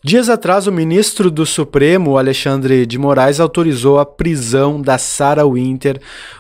Dias atrás, o ministro do Supremo, Alexandre de Moraes, autorizou a prisão da Sarah Winter,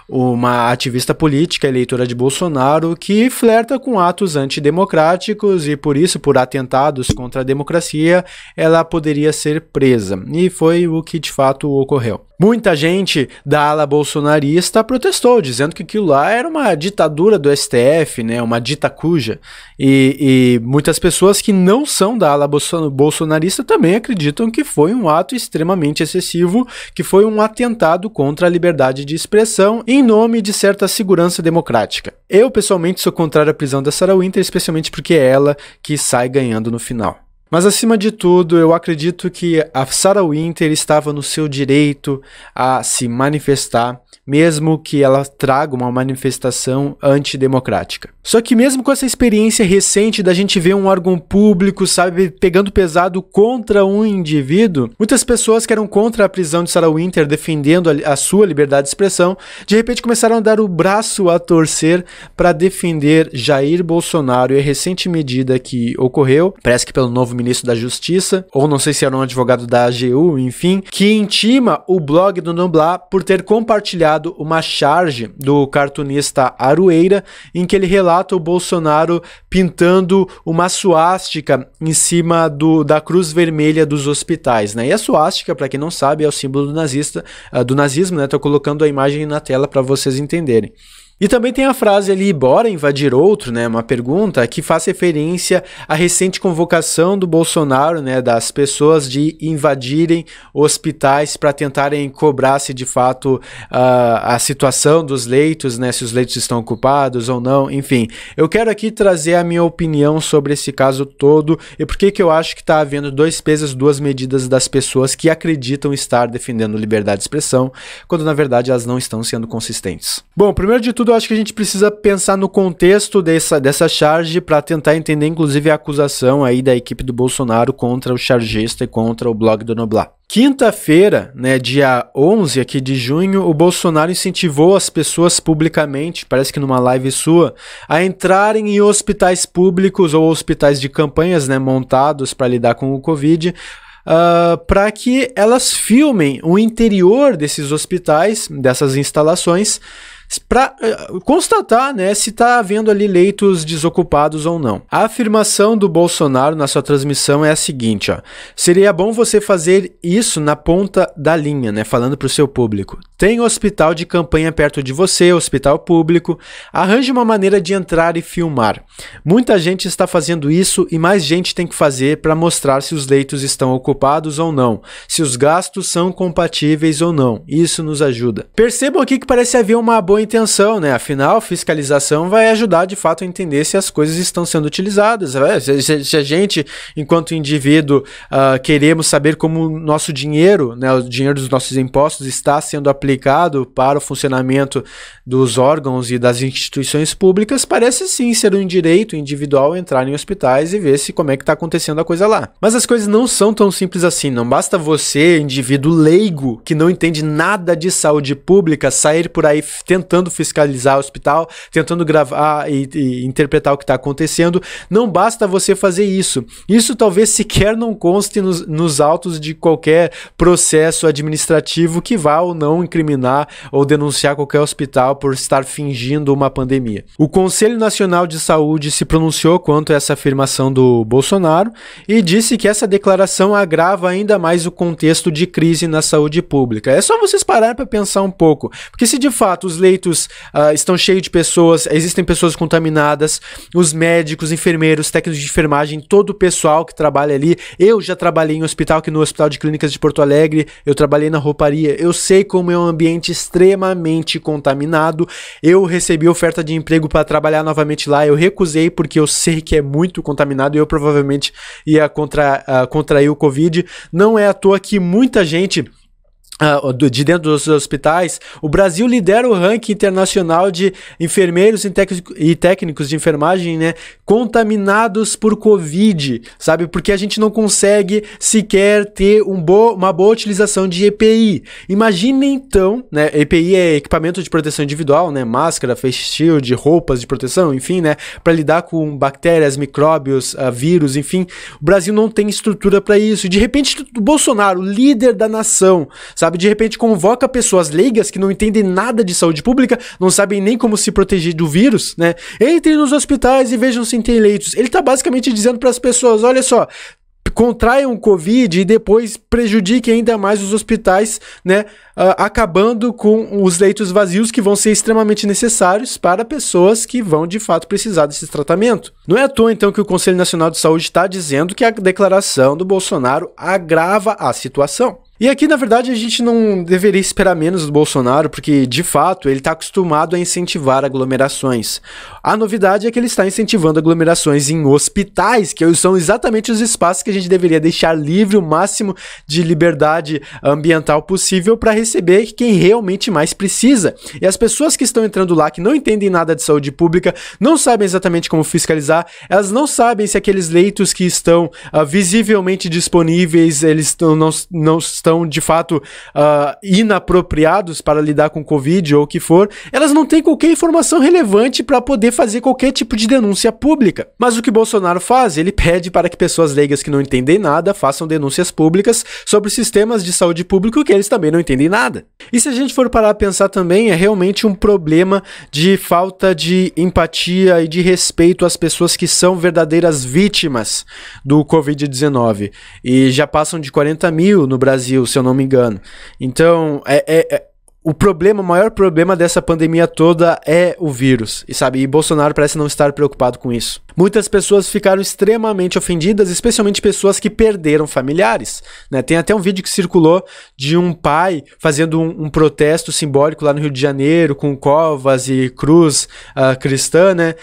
uma ativista política, eleitora de Bolsonaro, que flerta com atos antidemocráticos e, por isso, por atentados contra a democracia, ela poderia ser presa. E foi o que, de fato, ocorreu. Muita gente da ala bolsonarista protestou, dizendo que aquilo lá era uma ditadura do STF, né, uma ditacuja. E muitas pessoas que não são da ala bolsonarista também acreditam que foi um ato extremamente excessivo, que foi um atentado contra a liberdade de expressão em nome de certa segurança democrática. Eu, pessoalmente, sou contrário à prisão da Sarah Winter, especialmente porque é ela que sai ganhando no final. Mas, acima de tudo, eu acredito que a Sarah Winter estava no seu direito a se manifestar, mesmo que ela traga uma manifestação antidemocrática. Só que mesmo com essa experiência recente da gente ver um órgão público, sabe, pegando pesado contra um indivíduo, muitas pessoas que eram contra a prisão de Sarah Winter, defendendo a sua liberdade de expressão, de repente começaram a dar o braço a torcer para defender Jair Bolsonaro e a recente medida que ocorreu, parece que pelo novo ministro da Justiça, ou não sei se era um advogado da AGU, enfim, que intima o blog do Noblar por ter compartilhado uma charge do cartunista Arueira, em que ele relata o Bolsonaro pintando uma suástica em cima da cruz vermelha dos hospitais, né? E a suástica, para quem não sabe, é o símbolo do nazismo, né? Tô colocando a imagem na tela para vocês entenderem. E também tem a frase ali, bora invadir outro, né, uma pergunta que faz referência à recente convocação do Bolsonaro, né, das pessoas de invadirem hospitais para tentarem cobrar se de fato a situação dos leitos, né, se os leitos estão ocupados ou não, enfim. Eu quero aqui trazer a minha opinião sobre esse caso todo e por que eu acho que está havendo dois pesos, duas medidas das pessoas que acreditam estar defendendo liberdade de expressão, quando na verdade elas não estão sendo consistentes. Bom, primeiro de tudo, eu acho que a gente precisa pensar no contexto dessa charge para tentar entender, inclusive, a acusação aí da equipe do Bolsonaro contra o chargista e contra o blog do Noblar. Quinta-feira, né, dia 11 aqui de junho, o Bolsonaro incentivou as pessoas publicamente, parece que numa live sua, a entrarem em hospitais públicos ou hospitais de campanhas, né, montados para lidar com o Covid, para que elas filmem o interior desses hospitais, dessas instalações, para constatar, né, se está havendo ali leitos desocupados ou não. A afirmação do Bolsonaro na sua transmissão é a seguinte, ó: seria bom você fazer isso na ponta da linha, né, falando para o seu público. Tem hospital de campanha perto de você, hospital público, arranje uma maneira de entrar e filmar. Muita gente está fazendo isso e mais gente tem que fazer para mostrar se os leitos estão ocupados ou não, se os gastos são compatíveis ou não. Isso nos ajuda. Percebam aqui que parece haver uma boa intenção, né? Afinal, fiscalização vai ajudar de fato a entender se as coisas estão sendo utilizadas. Se a gente, enquanto indivíduo, queremos saber como o nosso dinheiro, né, o dinheiro dos nossos impostos está sendo aplicado para o funcionamento dos órgãos e das instituições públicas, parece sim ser um direito individual entrar em hospitais e ver se como é que está acontecendo a coisa lá. Mas as coisas não são tão simples assim. Não basta você, indivíduo leigo, que não entende nada de saúde pública, sair por aí tentando fiscalizar o hospital, tentando gravar e interpretar o que está acontecendo. Não basta você fazer isso. Isso talvez sequer não conste nos autos de qualquer processo administrativo que vá ou não incriminar ou denunciar qualquer hospital por estar fingindo uma pandemia. O Conselho Nacional de Saúde se pronunciou quanto a essa afirmação do Bolsonaro e disse que essa declaração agrava ainda mais o contexto de crise na saúde pública. É só vocês pararem para pensar um pouco, porque se de fato os leitos estão cheios de pessoas, existem pessoas contaminadas, os médicos, enfermeiros, técnicos de enfermagem, todo o pessoal que trabalha ali. Eu já trabalhei em hospital, aqui no Hospital de Clínicas de Porto Alegre, eu trabalhei na rouparia, eu sei como é um ambiente extremamente contaminado. Eu recebi oferta de emprego para trabalhar novamente lá, eu recusei porque eu sei que é muito contaminado e eu provavelmente ia contrair o Covid. Não é à toa que muita gente de dentro dos hospitais, o Brasil lidera o ranking internacional de enfermeiros e técnicos de enfermagem, né, contaminados por Covid, sabe? Porque a gente não consegue sequer ter uma boa utilização de EPI. Imagine então, né, EPI é equipamento de proteção individual, né, máscara, face shield, roupas de proteção, enfim, né, para lidar com bactérias, micróbios, vírus, enfim. O Brasil não tem estrutura para isso. E de repente, o Bolsonaro, líder da nação, sabe, de repente convoca pessoas leigas que não entendem nada de saúde pública, não sabem nem como se proteger do vírus, né? Entrem nos hospitais e vejam se tem leitos. Ele tá basicamente dizendo para as pessoas, olha só, contraiam Covid e depois prejudiquem ainda mais os hospitais, né? Acabando com os leitos vazios que vão ser extremamente necessários para pessoas que vão de fato precisar desse tratamento. Não é à toa então que o Conselho Nacional de Saúde está dizendo que a declaração do Bolsonaro agrava a situação. E aqui, na verdade, a gente não deveria esperar menos do Bolsonaro, porque, de fato, ele está acostumado a incentivar aglomerações. A novidade é que ele está incentivando aglomerações em hospitais, que são exatamente os espaços que a gente deveria deixar livre o máximo de liberdade ambiental possível para receber quem realmente mais precisa. E as pessoas que estão entrando lá, que não entendem nada de saúde pública, não sabem exatamente como fiscalizar, elas não sabem se aqueles leitos que estão visivelmente disponíveis, eles não estão de fato inapropriados para lidar com Covid ou o que for, elas não têm qualquer informação relevante para poder fazer qualquer tipo de denúncia pública. Mas o que Bolsonaro faz? Ele pede para que pessoas leigas que não entendem nada façam denúncias públicas sobre sistemas de saúde público que eles também não entendem nada. E se a gente for parar a pensar também, é realmente um problema de falta de empatia e de respeito às pessoas que são verdadeiras vítimas do Covid-19. E já passam de 40 mil no Brasil, se eu não me engano. Então, o maior problema dessa pandemia toda é o vírus, e Bolsonaro parece não estar preocupado com isso. Muitas pessoas ficaram extremamente ofendidas, especialmente pessoas que perderam familiares, né? Tem até um vídeo que circulou de um pai fazendo um protesto simbólico lá no Rio de Janeiro, com covas e cruz cristã, né?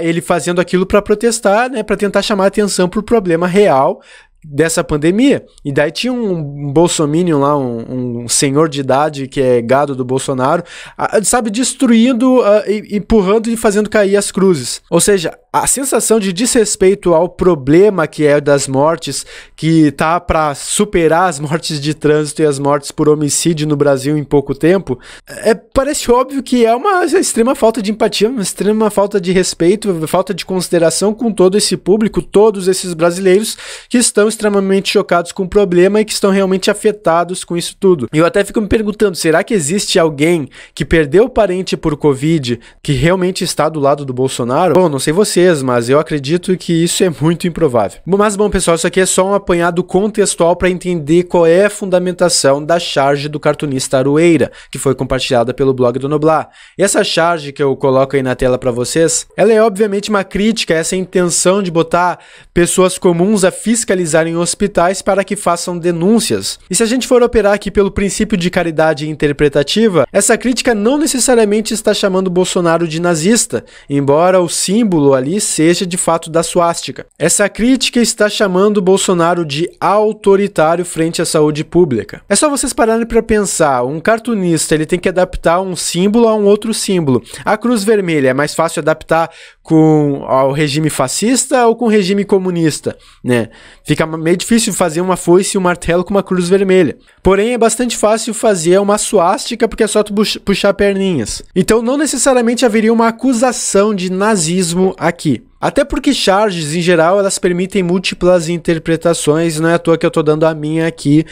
Ele fazendo aquilo para protestar, né? Para tentar chamar a atenção para o problema real dessa pandemia. E daí tinha um bolsominion lá, um senhor de idade que é gado do Bolsonaro, destruindo, empurrando e fazendo cair as cruzes. Ou seja, a sensação de desrespeito ao problema que é das mortes, que tá para superar as mortes de trânsito e as mortes por homicídio no Brasil em pouco tempo, parece óbvio que é uma extrema falta de empatia, uma extrema falta de respeito, falta de consideração com todo esse público, todos esses brasileiros que estão extremamente chocados com o problema e que estão realmente afetados com isso tudo. E eu até fico me perguntando, será que existe alguém que perdeu parente por Covid que realmente está do lado do Bolsonaro? Bom, não sei vocês, mas eu acredito que isso é muito improvável. Mas bom, pessoal, isso aqui é só um apanhado contextual para entender qual é a fundamentação da charge do cartunista Aroeira, que foi compartilhada pelo blog do Noblar. E essa charge que eu coloco aí na tela para vocês, ela é obviamente uma crítica a essa intenção de botar pessoas comuns a fiscalizar em hospitais para que façam denúncias. E se a gente for operar aqui pelo princípio de caridade interpretativa, essa crítica não necessariamente está chamando Bolsonaro de nazista, embora o símbolo ali seja de fato da suástica. Essa crítica está chamando Bolsonaro de autoritário frente à saúde pública. É só vocês pararem para pensar, um cartunista ele tem que adaptar um símbolo a um outro símbolo. A cruz vermelha é mais fácil adaptar ao regime fascista ou com o regime comunista, né? Fica meio difícil fazer uma foice e um martelo com uma cruz vermelha. Porém, é bastante fácil fazer uma suástica porque é só tu puxar perninhas. Então, não necessariamente haveria uma acusação de nazismo aqui. Até porque charges, em geral, elas permitem múltiplas interpretações, não é à toa que eu estou dando a minha aqui,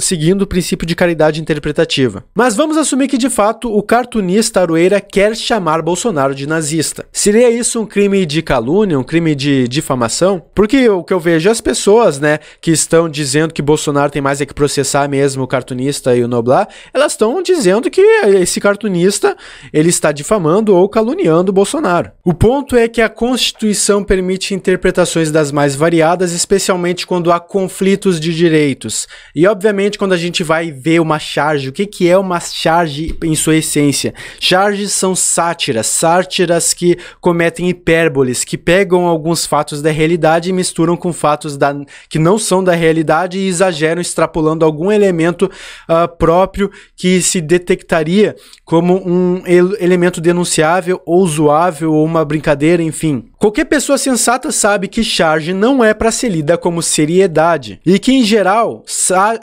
seguindo o princípio de caridade interpretativa. Mas vamos assumir que, de fato, o cartunista Aroeira quer chamar Bolsonaro de nazista. Seria isso um crime de calúnia, um crime de difamação? Porque o que eu vejo, as pessoas, né, que estão dizendo que Bolsonaro tem mais é que processar mesmo o cartunista e o Noblar, elas estão dizendo que esse cartunista, ele está difamando ou caluniando o Bolsonaro. O ponto é que a Constituição Constituição permite interpretações das mais variadas, especialmente quando há conflitos de direitos. E, obviamente, quando a gente vai ver uma charge, o que é uma charge em sua essência? Charges são sátiras que cometem hipérboles, que pegam alguns fatos da realidade e misturam com fatos que não são da realidade e exageram, extrapolando algum elemento próprio que se detectaria como um elemento denunciável ou zoável ou uma brincadeira, enfim. Qualquer pessoa sensata sabe que charge não é para ser lida como seriedade e que, em geral,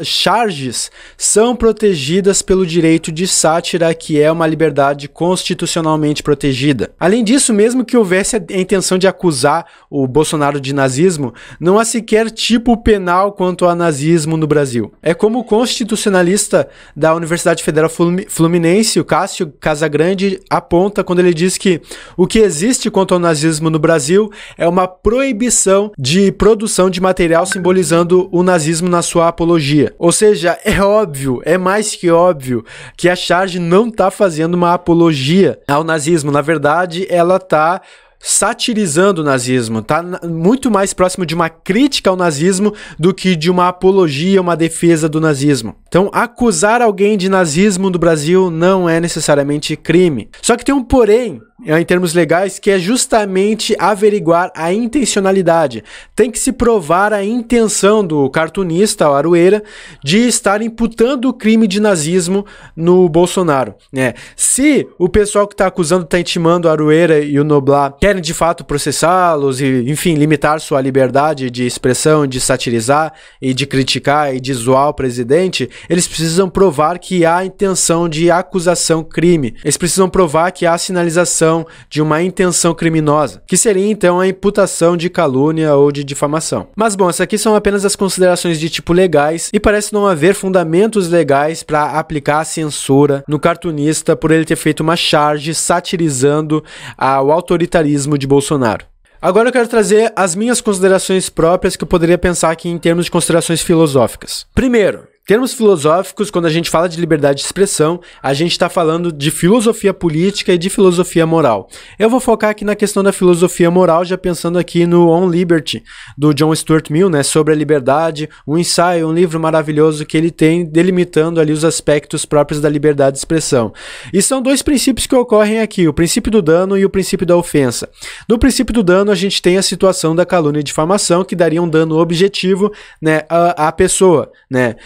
charges são protegidas pelo direito de sátira, que é uma liberdade constitucionalmente protegida. Além disso, mesmo que houvesse a intenção de acusar o Bolsonaro de nazismo, não há sequer tipo penal quanto a nazismo no Brasil. É como o constitucionalista da Universidade Federal Fluminense, o Cássio Casagrande, aponta quando ele diz que o que existe quanto ao nazismo no Brasil é uma proibição de produção de material simbolizando o nazismo na sua apologia. Ou seja, é óbvio, é mais que óbvio que a charge não está fazendo uma apologia ao nazismo. Na verdade, ela está satirizando o nazismo, tá muito mais próximo de uma crítica ao nazismo do que de uma apologia, uma defesa do nazismo. Então, acusar alguém de nazismo no Brasil não é necessariamente crime. Só que tem um porém, em termos legais, que é justamente averiguar a intencionalidade. Tem que se provar a intenção do cartunista, o Aroeira, de estar imputando o crime de nazismo no Bolsonaro, né? Se o pessoal que está acusando, está intimando o Aroeira e o Noblar querem de fato processá-los e, enfim, limitar sua liberdade de expressão, de satirizar e de criticar e de zoar o presidente, eles precisam provar que há intenção de acusação crime. Eles precisam provar que há sinalização de uma intenção criminosa, que seria então a imputação de calúnia ou de difamação. Mas bom, essas aqui são apenas as considerações de tipo legais e parece não haver fundamentos legais para aplicar a censura no cartunista por ele ter feito uma charge satirizando o autoritarismo de Bolsonaro. Agora eu quero trazer as minhas considerações próprias que eu poderia pensar aqui em termos de considerações filosóficas. Primeiro, termos filosóficos, quando a gente fala de liberdade de expressão, a gente está falando de filosofia política e de filosofia moral. Eu vou focar aqui na questão da filosofia moral, já pensando aqui no On Liberty, do John Stuart Mill, né, sobre a liberdade, um ensaio, um livro maravilhoso que ele tem, delimitando ali os aspectos próprios da liberdade de expressão. E são dois princípios que ocorrem aqui, o princípio do dano e o princípio da ofensa. No princípio do dano, a gente tem a situação da calúnia e difamação, que daria um dano objetivo, né, à pessoa, né,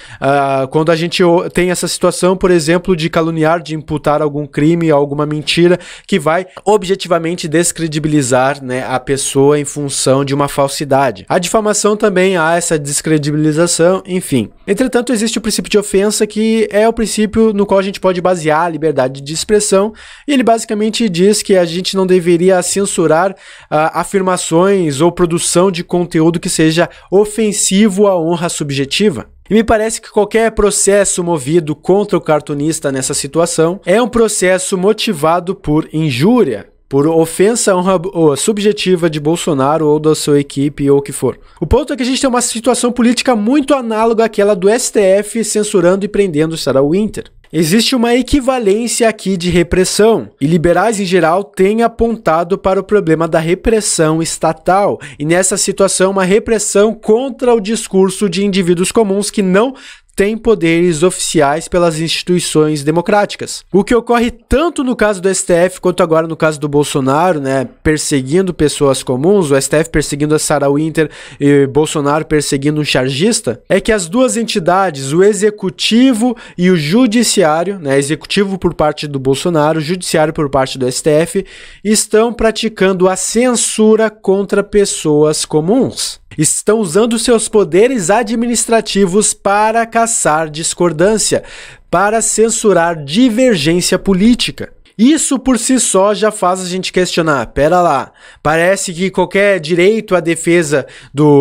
quando a gente tem essa situação, por exemplo, de caluniar, de imputar algum crime, alguma mentira, que vai objetivamente descredibilizar, né, a pessoa em função de uma falsidade. A difamação também há essa descredibilização, enfim. Entretanto, existe o princípio de ofensa, que é o princípio no qual a gente pode basear a liberdade de expressão, e ele basicamente diz que a gente não deveria censurar afirmações ou produção de conteúdo que seja ofensivo à honra subjetiva. E me parece que qualquer processo movido contra o cartunista nessa situação é um processo motivado por injúria, por ofensa à honra subjetiva de Bolsonaro ou da sua equipe ou o que for. O ponto é que a gente tem uma situação política muito análoga àquela do STF censurando e prendendo Sarah Winter. Existe uma equivalência aqui de repressão, e liberais em geral têm apontado para o problema da repressão estatal, e nessa situação uma repressão contra o discurso de indivíduos comuns que não têm poderes oficiais pelas instituições democráticas. O que ocorre tanto no caso do STF quanto agora no caso do Bolsonaro, né, perseguindo pessoas comuns, o STF perseguindo a Sarah Winter e Bolsonaro perseguindo um chargista, é que as duas entidades, o executivo e o judiciário, né, executivo por parte do Bolsonaro, judiciário por parte do STF, estão praticando a censura contra pessoas comuns. Estão usando seus poderes administrativos para caçar discordância, para censurar divergência política. Isso por si só já faz a gente questionar, pera lá, parece que qualquer direito à defesa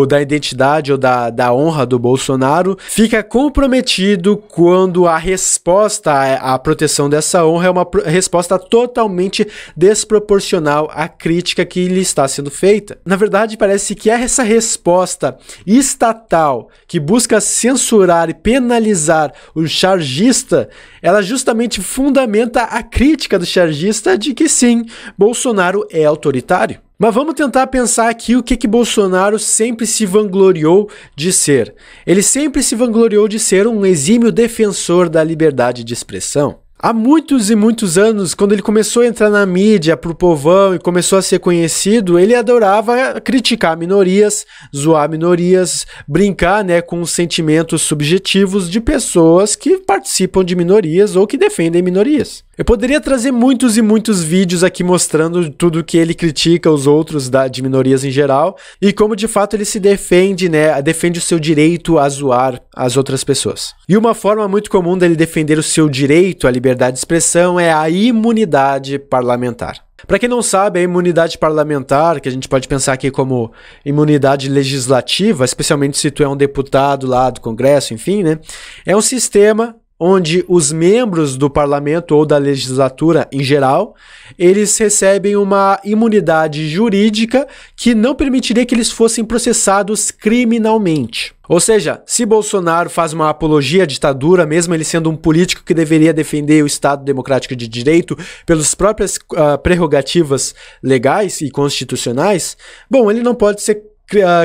da identidade ou da honra do Bolsonaro fica comprometido quando a resposta à proteção dessa honra é uma resposta totalmente desproporcional à crítica que lhe está sendo feita. Na verdade, parece que essa resposta estatal que busca censurar e penalizar o chargista, ela justamente fundamenta a crítica do chargista de que sim, Bolsonaro é autoritário. Mas vamos tentar pensar aqui o que Bolsonaro sempre se vangloriou de ser. Ele sempre se vangloriou de ser um exímio defensor da liberdade de expressão. Há muitos e muitos anos, quando ele começou a entrar na mídia pro povão e começou a ser conhecido, ele adorava criticar minorias, zoar minorias, brincar, né, com os sentimentos subjetivos de pessoas que participam de minorias ou que defendem minorias. Eu poderia trazer muitos e muitos vídeos aqui mostrando tudo que ele critica os outros de minorias em geral e como de fato ele se defende, né, defende o seu direito a zoar as outras pessoas. E uma forma muito comum dele defender o seu direito à liberdade de expressão é a imunidade parlamentar. Para quem não sabe, a imunidade parlamentar, que a gente pode pensar aqui como imunidade legislativa, especialmente se tu é um deputado lá do Congresso, enfim, né, é um sistema onde os membros do parlamento ou da legislatura em geral, eles recebem uma imunidade jurídica que não permitiria que eles fossem processados criminalmente. Ou seja, se Bolsonaro faz uma apologia à ditadura, mesmo ele sendo um político que deveria defender o Estado Democrático de Direito pelas próprias prerrogativas legais e constitucionais, bom, ele não pode ser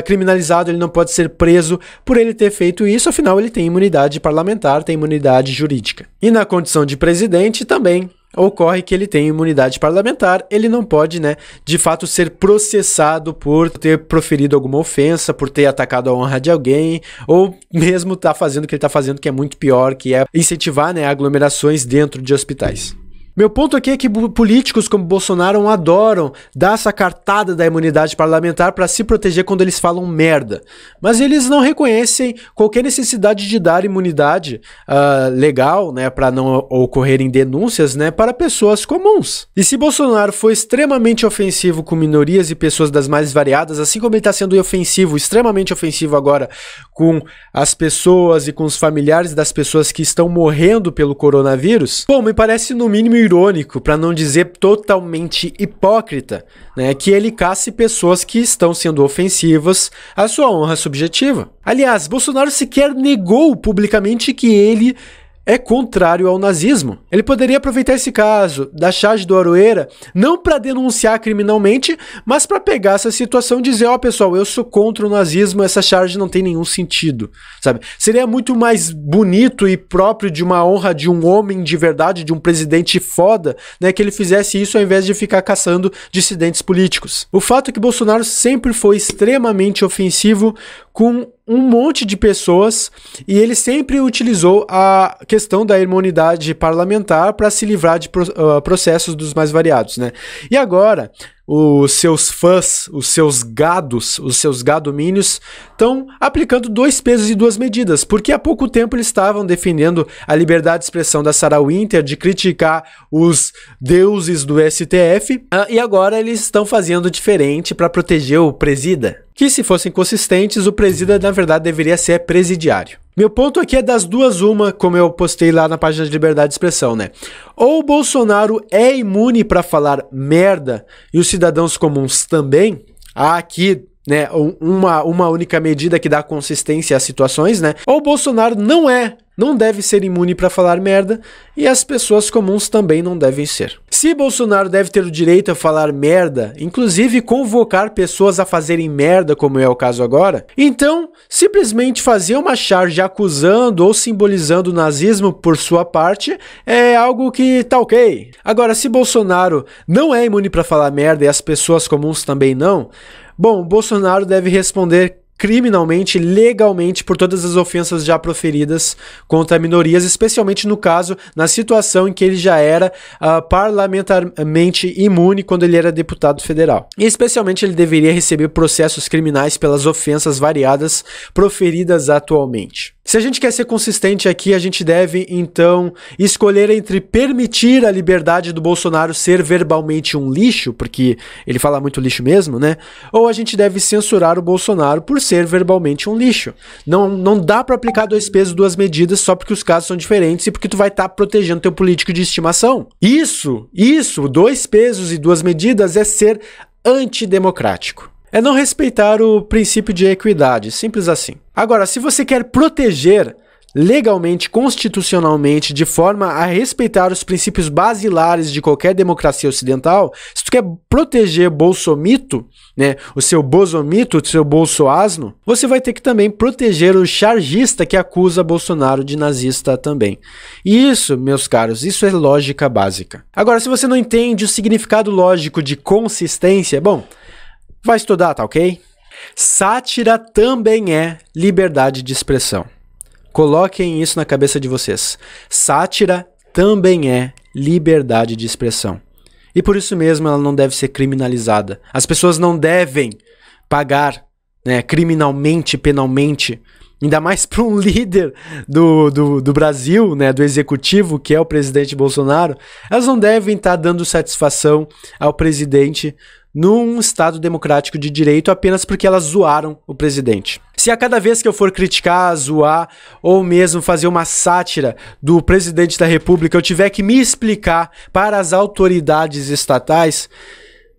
criminalizado, ele não pode ser preso por ele ter feito isso, afinal ele tem imunidade parlamentar, tem imunidade jurídica. E na condição de presidente também ocorre que ele tem imunidade parlamentar, ele não pode, né, de fato ser processado por ter proferido alguma ofensa, por ter atacado a honra de alguém, ou mesmo tá fazendo o que ele tá fazendo, que é muito pior, que é incentivar, né, aglomerações dentro de hospitais. Meu ponto aqui é que políticos como Bolsonaro adoram dar essa cartada da imunidade parlamentar para se proteger quando eles falam merda. Mas eles não reconhecem qualquer necessidade de dar imunidade legal, né, para não ocorrerem denúncias, né, para pessoas comuns. E se Bolsonaro for extremamente ofensivo com minorias e pessoas das mais variadas, assim como ele está sendo ofensivo, extremamente ofensivo agora com as pessoas e com os familiares das pessoas que estão morrendo pelo coronavírus, bom, me parece no mínimo irônico, para não dizer totalmente hipócrita, né, que ele casse pessoas que estão sendo ofensivas à sua honra subjetiva. Aliás, Bolsonaro sequer negou publicamente que ele é contrário ao nazismo. Ele poderia aproveitar esse caso da charge do Aroeira não para denunciar criminalmente, mas para pegar essa situação e dizer, ó, pessoal, eu sou contra o nazismo, essa charge não tem nenhum sentido, sabe? Seria muito mais bonito e próprio de uma honra de um homem de verdade, de um presidente foda, né, que ele fizesse isso ao invés de ficar caçando dissidentes políticos. O fato é que Bolsonaro sempre foi extremamente ofensivo com um monte de pessoas e ele sempre utilizou a questão da imunidade parlamentar para se livrar de processos dos mais variados, né? E agora, os seus fãs, os seus gados, os seus gadomínios estão aplicando 2 pesos e 2 medidas, porque há pouco tempo eles estavam defendendo a liberdade de expressão da Sarah Winter, de criticar os deuses do STF, e agora eles estão fazendo diferente para proteger o presida. Que se fossem consistentes, o presida na verdade deveria ser presidiário. Meu ponto aqui é das duas uma, como eu postei lá na página de liberdade de expressão, né? Ou o Bolsonaro é imune para falar merda e os cidadãos comuns também. Há aqui, né, uma única medida que dá consistência às situações, né? Ou o Bolsonaro não deve ser imune para falar merda e as pessoas comuns também não devem ser. Se Bolsonaro deve ter o direito a falar merda, inclusive convocar pessoas a fazerem merda, como é o caso agora, então simplesmente fazer uma charge acusando ou simbolizando o nazismo por sua parte é algo que tá ok. Agora, se Bolsonaro não é imune para falar merda e as pessoas comuns também não, bom, Bolsonaro deve responder criminalmente, legalmente, por todas as ofensas já proferidas contra minorias, especialmente no caso, na situação em que ele já era parlamentarmente imune quando ele era deputado federal. E especialmente ele deveria receber processos criminais pelas ofensas variadas proferidas atualmente. Se a gente quer ser consistente aqui, a gente deve, então, escolher entre permitir a liberdade do Bolsonaro ser verbalmente um lixo, porque ele fala muito lixo mesmo, né? Ou a gente deve censurar o Bolsonaro por ser verbalmente um lixo. Não dá pra aplicar 2 pesos, 2 medidas só porque os casos são diferentes e porque tu vai estar protegendo teu político de estimação. Isso, 2 pesos e 2 medidas é ser antidemocrático. É não respeitar o princípio de equidade, simples assim. Agora, se você quer proteger legalmente, constitucionalmente, de forma a respeitar os princípios basilares de qualquer democracia ocidental, se tu quer proteger bolsomito, né, o seu bosomito, o seu bolsoasno, você vai ter que também proteger o chargista que acusa Bolsonaro de nazista também. E isso, meus caros, isso é lógica básica. Agora, se você não entende o significado lógico de consistência, bom, vai estudar, tá ok? Sátira também é liberdade de expressão. Coloquem isso na cabeça de vocês. Sátira também é liberdade de expressão. E por isso mesmo ela não deve ser criminalizada. As pessoas não devem pagar, né, criminalmente, penalmente, ainda mais para um líder do Brasil, né, do executivo, que é o presidente Bolsonaro. Elas não devem estar dando satisfação ao presidente num Estado democrático de direito apenas porque elas zoaram o presidente. Se a cada vez que eu for criticar, zoar ou mesmo fazer uma sátira do presidente da República eu tiver que me explicar para as autoridades estatais,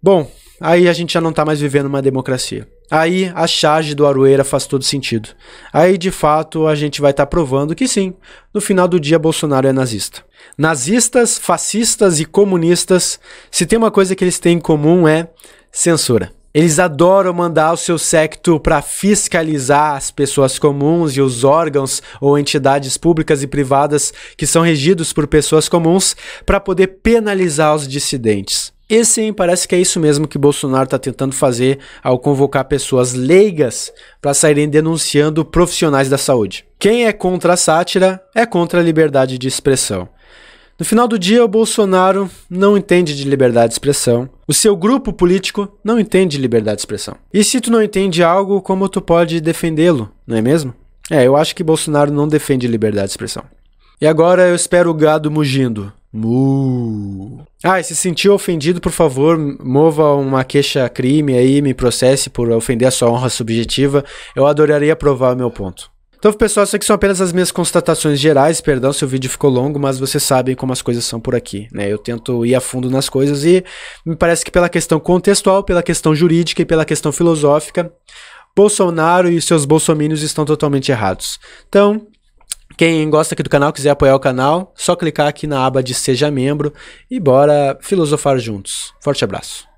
bom, aí a gente já não está mais vivendo uma democracia. Aí a charge do Aroeira faz todo sentido. Aí de fato a gente vai estar provando que sim, no final do dia Bolsonaro é nazista. Nazistas, fascistas e comunistas, se tem uma coisa que eles têm em comum é censura. Eles adoram mandar o seu séquito para fiscalizar as pessoas comuns e os órgãos ou entidades públicas e privadas que são regidos por pessoas comuns para poder penalizar os dissidentes. E sim, parece que é isso mesmo que Bolsonaro está tentando fazer ao convocar pessoas leigas para saírem denunciando profissionais da saúde. Quem é contra a sátira é contra a liberdade de expressão. No final do dia, o Bolsonaro não entende de liberdade de expressão. O seu grupo político não entende de liberdade de expressão. E se tu não entende algo, como tu pode defendê-lo, não é mesmo? Eu acho que Bolsonaro não defende liberdade de expressão. E agora eu espero o gado mugindo. Mu. E se sentiu ofendido, por favor, mova uma queixa-crime aí, me processe por ofender a sua honra subjetiva. Eu adoraria provar o meu ponto. Então, pessoal, isso aqui são apenas as minhas constatações gerais, perdão se o vídeo ficou longo, mas vocês sabem como as coisas são por aqui, né? Eu tento ir a fundo nas coisas e me parece que pela questão contextual, pela questão jurídica e pela questão filosófica, Bolsonaro e seus bolsomínios estão totalmente errados. Então, quem gosta aqui do canal, quiser apoiar o canal, só clicar aqui na aba de Seja Membro e bora filosofar juntos. Forte abraço.